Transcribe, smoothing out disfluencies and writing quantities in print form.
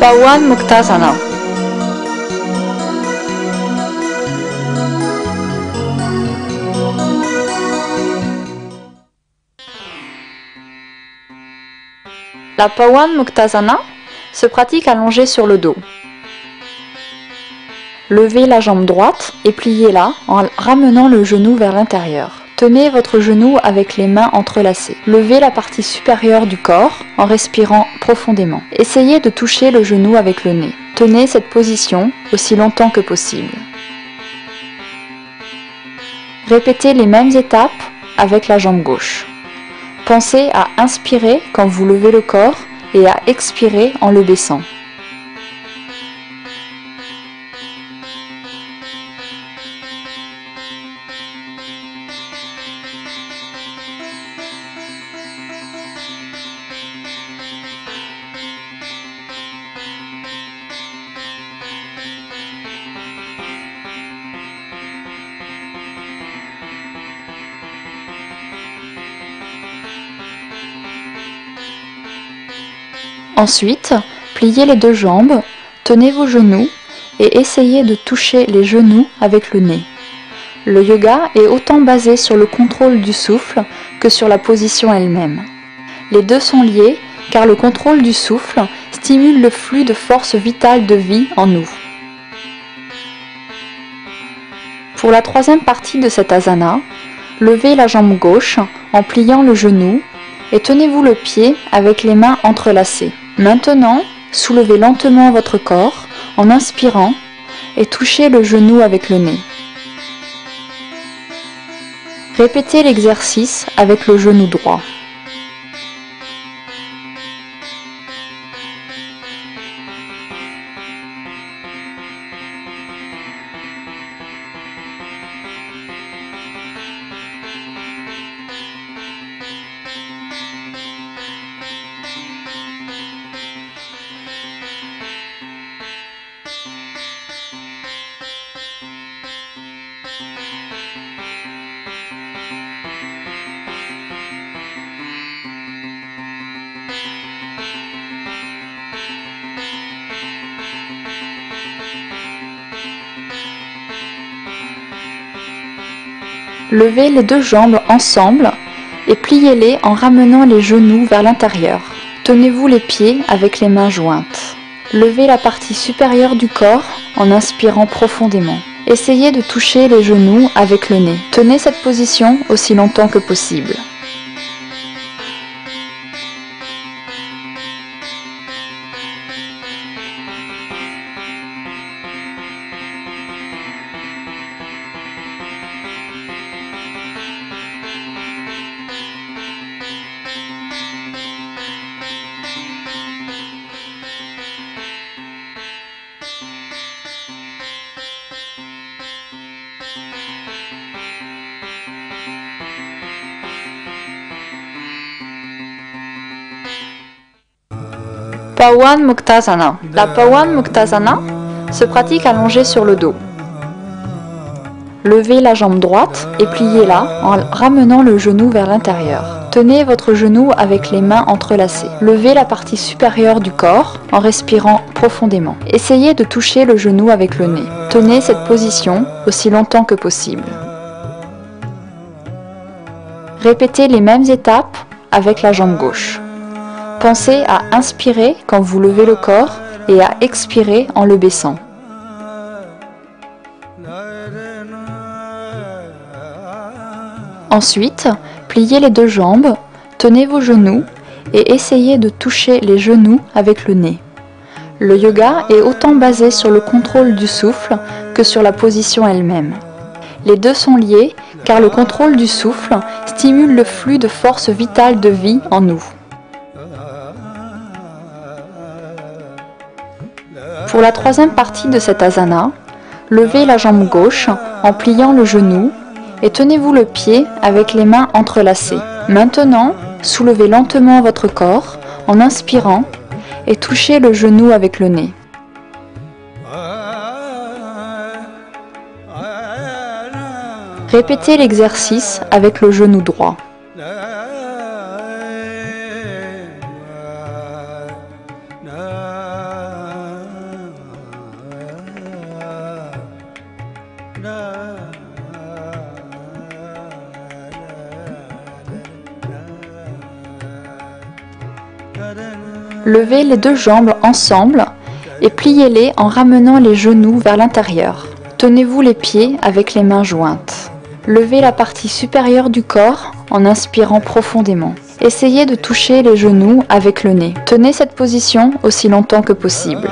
Pawan Muktasana. La Pawan Muktasana se pratique allongée sur le dos. Levez la jambe droite et pliez-la en ramenant le genou vers l'intérieur. Tenez votre genou avec les mains entrelacées. Levez la partie supérieure du corps en respirant profondément. Essayez de toucher le genou avec le nez. Tenez cette position aussi longtemps que possible. Répétez les mêmes étapes avec la jambe gauche. Pensez à inspirer quand vous levez le corps et à expirer en le baissant. Ensuite, pliez les deux jambes, tenez vos genoux et essayez de toucher les genoux avec le nez. Le yoga est autant basé sur le contrôle du souffle que sur la position elle-même. Les deux sont liés car le contrôle du souffle stimule le flux de force vitale de vie en nous. Pour la troisième partie de cette asana, levez la jambe gauche en pliant le genou et tenez-vous le pied avec les mains entrelacées. Maintenant, soulevez lentement votre corps en inspirant et touchez le genou avec le nez. Répétez l'exercice avec le genou droit. Levez les deux jambes ensemble et pliez-les en ramenant les genoux vers l'intérieur. Tenez-vous les pieds avec les mains jointes. Levez la partie supérieure du corps en inspirant profondément. Essayez de toucher les genoux avec le nez. Tenez cette position aussi longtemps que possible. Pawan Muktasana. La Pawan Muktasana se pratique allongée sur le dos. Levez la jambe droite et pliez-la en ramenant le genou vers l'intérieur. Tenez votre genou avec les mains entrelacées. Levez la partie supérieure du corps en respirant profondément. Essayez de toucher le genou avec le nez. Tenez cette position aussi longtemps que possible. Répétez les mêmes étapes avec la jambe gauche. Pensez à inspirer quand vous levez le corps et à expirer en le baissant. Ensuite, pliez les deux jambes, tenez vos genoux et essayez de toucher les genoux avec le nez. Le yoga est autant basé sur le contrôle du souffle que sur la position elle-même. Les deux sont liés car le contrôle du souffle stimule le flux de force vitale de vie en nous. Pour la troisième partie de cette asana, levez la jambe gauche en pliant le genou et tenez-vous le pied avec les mains entrelacées. Maintenant, soulevez lentement votre corps en inspirant et touchez le genou avec le nez. Répétez l'exercice avec le genou droit. Levez les deux jambes ensemble et pliez-les en ramenant les genoux vers l'intérieur. Tenez-vous les pieds avec les mains jointes. Levez la partie supérieure du corps en inspirant profondément. Essayez de toucher les genoux avec le nez. Tenez cette position aussi longtemps que possible.